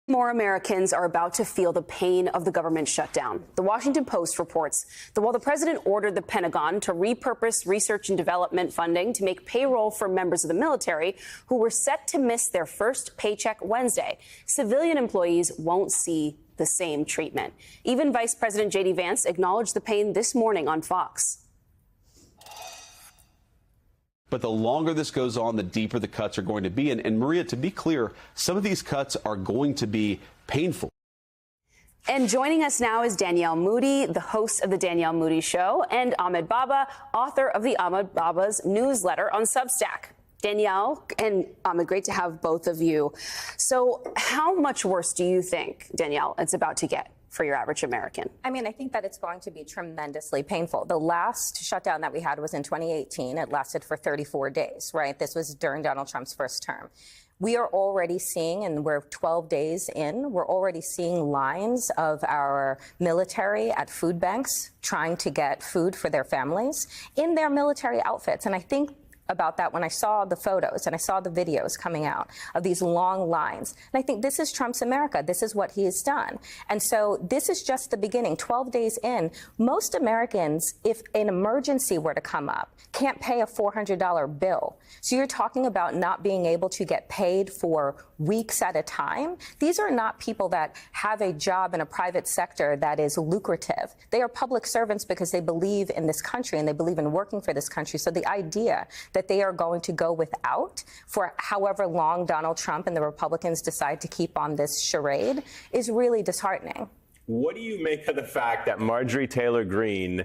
More Americans are about to feel the pain of the government shutdown. The Washington Post reports that while the president ordered the Pentagon to repurpose research and development funding to make payroll for members of the military who were set to miss their first paycheck Wednesday, civilian employees won't see the same treatment. Even Vice President J.D. Vance acknowledged the pain this morning on Fox. But the longer this goes on, the deeper the cuts are going to be. And Maria, to be clear, some of these cuts are going to be painful. And joining us now is Danielle Moody, the host of The Danielle Moody Show, and Ahmed Baba, author of the Ahmed Baba's newsletter on Substack. Danielle and Ahmed, great to have both of you. So how much worse do you think, Danielle, it's about to get for your average American? I mean, I think that it's going to be tremendously painful. The last shutdown that we had was in 2018. It lasted for 34 days, right? This was during Donald Trump's first term. We are already seeing, and we're 12 days in, we're already seeing lines of our military at food banks trying to get food for their families in their military outfits. And I think about that when I saw the photos and I saw the videos coming out of these long lines. And I think this is Trump's America. This is what he has done. And so this is just the beginning. 12 days in, most Americans, if an emergency were to come up, can't pay a $400 bill. So you're talking about not being able to get paid for weeks at a time. These are not people that have a job in a private sector that is lucrative. They are public servants because they believe in this country and they believe in working for this country. So the idea that they are going to go without for however long Donald Trump and the Republicans decide to keep on this charade is really disheartening. What do you make of the fact that Marjorie Taylor Greene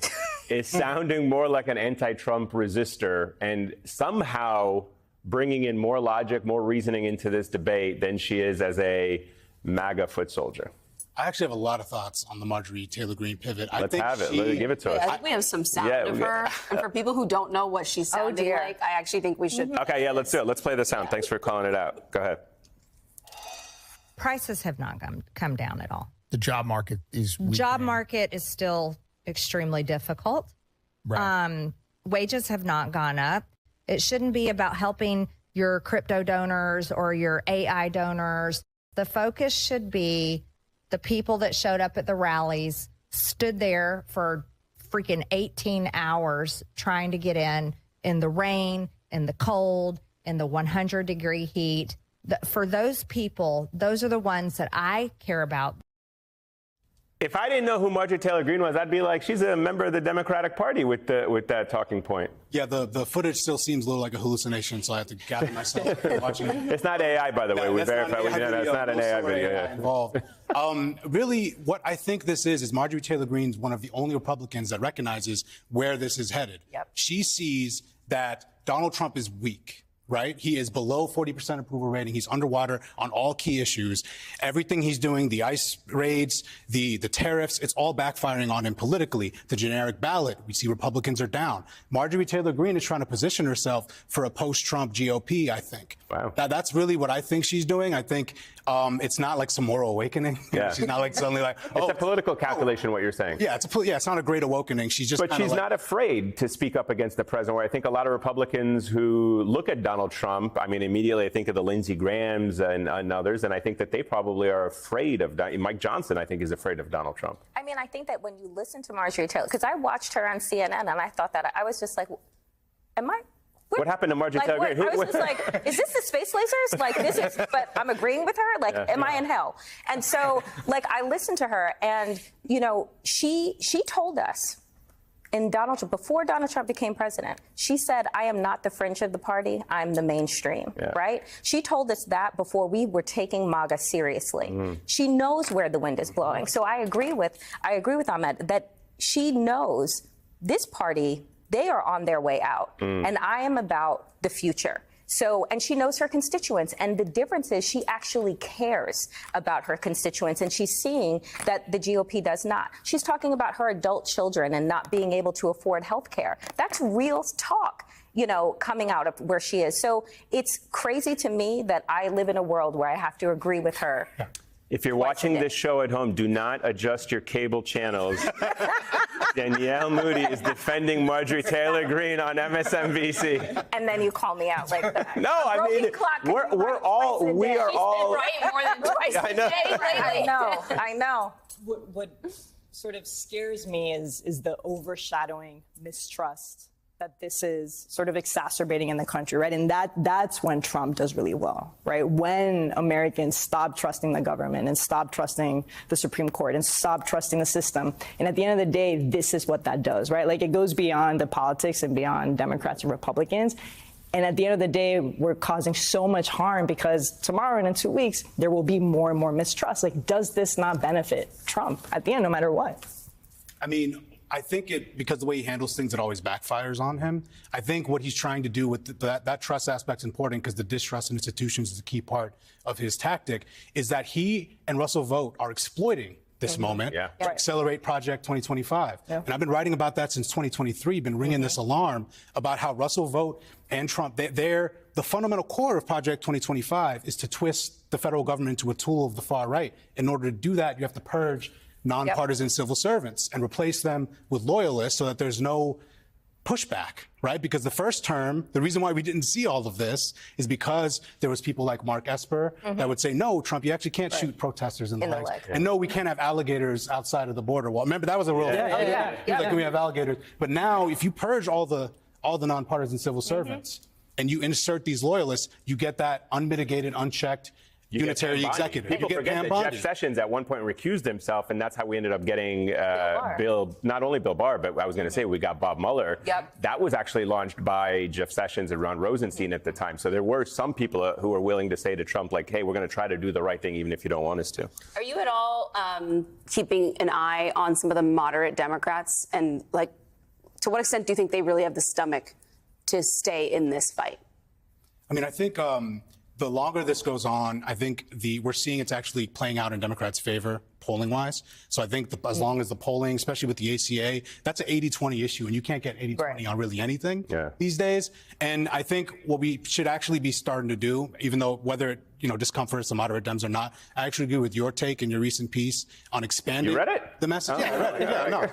is sounding more like an anti-Trump resistor and somehow bringing in more logic, more reasoning into this debate than she is as a MAGA foot soldier? I actually have a lot of thoughts on the Marjorie Taylor Greene pivot. Let's have it. Give it to us. I think we have some sound of her. And for people who don't know what she's sounding like, I actually think we should. Okay, yeah, let's do it. Let's play the sound. Thanks for calling it out. Go ahead. Prices have not come down at all. The job market is weak. Job market is still extremely difficult. Right. Wages have not gone up. It shouldn't be about helping your crypto donors or your AI donors. The focus should be the people that showed up at the rallies, stood there for freaking 18 hours trying to get in the rain, in the cold, in the 100-degree heat. For those people, those are the ones that I care about. If I didn't know who Marjorie Taylor Greene was, I'd be like, she's a member of the Democratic Party with that talking point. Yeah, the footage still seems a little like a hallucination, so I have to gather myself watching it. It's not AI, by the way. We verified. It's not an AI video. Yeah. Involved. Really, what I think this is Marjorie Taylor Greene's one of the only Republicans that recognizes where this is headed. Yep. She sees that Donald Trump is weak. Right? He is below 40% approval rating. He's underwater on all key issues. Everything he's doing, the ICE raids, the tariffs, it's all backfiring on him politically. The generic ballot, we see Republicans are down. Marjorie Taylor Greene is trying to position herself for a post-Trump GOP, I think. Wow. That's really what I think she's doing. I think it's not like some moral awakening. Yeah. She's not like suddenly like, it's a political calculation, what you're saying. Yeah, it's not a great awakening. She's just But she's not afraid to speak up against the president, where I think a lot of Republicans who look at Donald Trump, I mean, immediately I think of the Lindsey Grahams and others, and I think that they probably are afraid of Mike Johnson, I think, is afraid of Donald Trump. I mean, I think that when you listen to Marjorie Taylor, because I watched her on CNN and I thought that I was just like, what happened to Marjorie Taylor Greene? I was just like, is this the space lasers? Like, this is, but I'm agreeing with her. Like, am I in hell? And so, like, I listened to her and, you know, she told us before Donald Trump became president, she said, I am not the fringe of the party. I'm the mainstream, right? She told us that before we were taking MAGA seriously. She knows where the wind is blowing. So I agree with Ahmed that she knows this party, they are on their way out. And I am about the future. So, and she knows her constituents. And the difference is she actually cares about her constituents. And she's seeing that the GOP does not. She's talking about her adult children and not being able to afford health care. That's real talk, you know, coming out of where she is. So it's crazy to me that I live in a world where I have to agree with her. If you're watching this show at home, do not adjust your cable channels. Danielle Moody is defending Marjorie Taylor Greene on MSNBC. And then you call me out like that. No, I mean, we are all. Right, more than twice a day lately. I know. What sort of scares me is the overshadowing mistrust that this is sort of exacerbating in the country, right? And that's when Trump does really well, right? When Americans stop trusting the government and stop trusting the Supreme Court and stop trusting the system. And at the end of the day, this is what that does, right? Like, it goes beyond the politics and beyond Democrats and Republicans. And at the end of the day, we're causing so much harm because tomorrow and in 2 weeks, there will be more and more mistrust. Like, does this not benefit Trump at the end, no matter what? I mean, I think because the way he handles things, it always backfires on him. I think what he's trying to do with that trust aspect is important because the distrust in institutions is a key part of his tactic, is that he and Russell Vought are exploiting this moment to accelerate Project 2025. And I've been writing about that since 2023, been ringing this alarm about how Russell Vought and Trump, the fundamental core of Project 2025 is to twist the federal government into a tool of the far right. In order to do that, you have to purge nonpartisan civil servants and replace them with loyalists so that there's no pushback, right? Because the first term, the reason why we didn't see all of this is because there was people like Mark Esper that would say, no, Trump, you actually can't shoot protesters in the legs. And no, we can't have alligators outside of the border wall. Remember, that was a real thing. Like, we have alligators. But now, if you purge all the nonpartisan civil servants and you insert these loyalists, you get that unmitigated, unchecked unitary executive. People forget that Jeff Sessions at one point recused himself, and that's how we ended up getting not only Bill Barr, but I was going to say we got Bob Mueller. That was actually launched by Jeff Sessions and Ron Rosenstein at the time. So there were some people who were willing to say to Trump, like, hey, we're going to try to do the right thing even if you don't want us to. Are you at all keeping an eye on some of the moderate Democrats? And, like, to what extent do you think they really have the stomach to stay in this fight? I mean, I think the longer this goes on, I think we're seeing it's actually playing out in Democrats' favor polling-wise. So I think as long as the polling, especially with the ACA, that's an 80-20 issue, and you can't get 80-20 on really anything these days. And I think what we should actually be starting to do, even though whether it discomforts the moderate Dems or not, I actually agree with your take in your recent piece on expanding the message. Yeah, I read it. Yeah, no,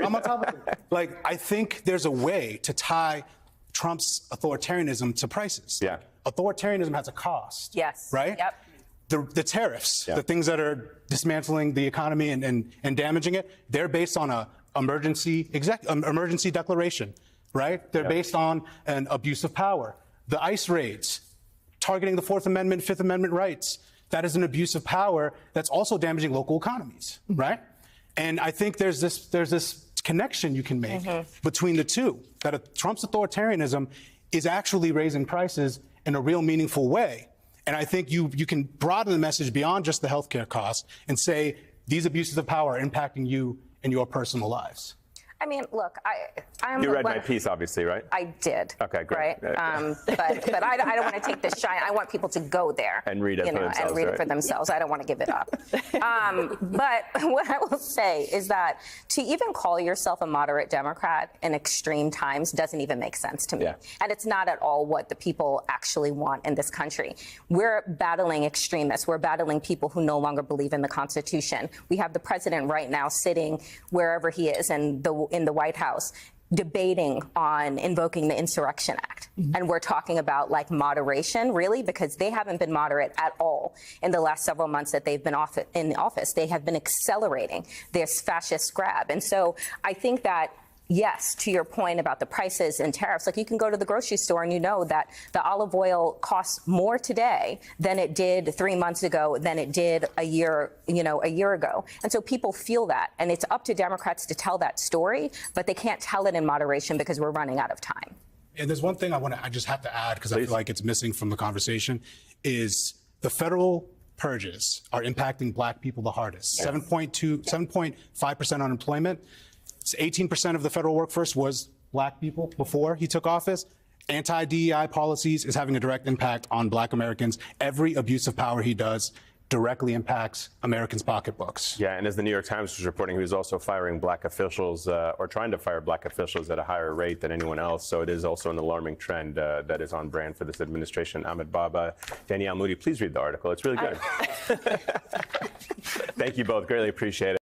I'm on top of it. Like, I think there's a way to tie Trump's authoritarianism to prices. Authoritarianism has a cost. Right? The tariffs, the things that are dismantling the economy and damaging it, they're based on an emergency declaration, right? They're based on an abuse of power. The ICE raids, targeting the Fourth Amendment, Fifth Amendment rights, that is an abuse of power that's also damaging local economies, right? And I think there's this connection you can make between the two, that Trump's authoritarianism is actually raising prices in a real meaningful way. And I think you can broaden the message beyond just the healthcare costs and say these abuses of power are impacting you in your personal lives. I mean, look, You read my piece, obviously, right? I did. Okay, great. Right? But I don't want to take this shine. I want people to go there and read it for themselves. And read it for themselves. I don't want to give it up. But what I will say is that to even call yourself a moderate Democrat in extreme times doesn't even make sense to me. And it's not at all what the people actually want in this country. We're battling extremists. We're battling people who no longer believe in the Constitution. We have the president right now sitting wherever he is in the White House debating on invoking the Insurrection Act. And we're talking about, like, moderation, really, because they haven't been moderate at all in the last several months that they've been in office. They have been accelerating this fascist grab. And so I think that, yes, to your point about the prices and tariffs, like, you can go to the grocery store and you know that the olive oil costs more today than it did 3 months ago, than it did a year ago. And so people feel that. And it's up to Democrats to tell that story, but they can't tell it in moderation because we're running out of time. And there's one thing I just have to add, because I feel like it's missing from the conversation, is the federal purges are impacting black people the hardest. 7.5% unemployment. 18% of the federal workforce was black people before he took office. Anti-DEI policies is having a direct impact on black Americans. Every abuse of power he does directly impacts Americans' pocketbooks. Yeah, and as the New York Times was reporting, he was also firing black officials or trying to fire black officials at a higher rate than anyone else. So it is also an alarming trend that is on brand for this administration. Ahmed Baba, Danielle Moody, please read the article. It's really good. Thank you both. Greatly appreciate it.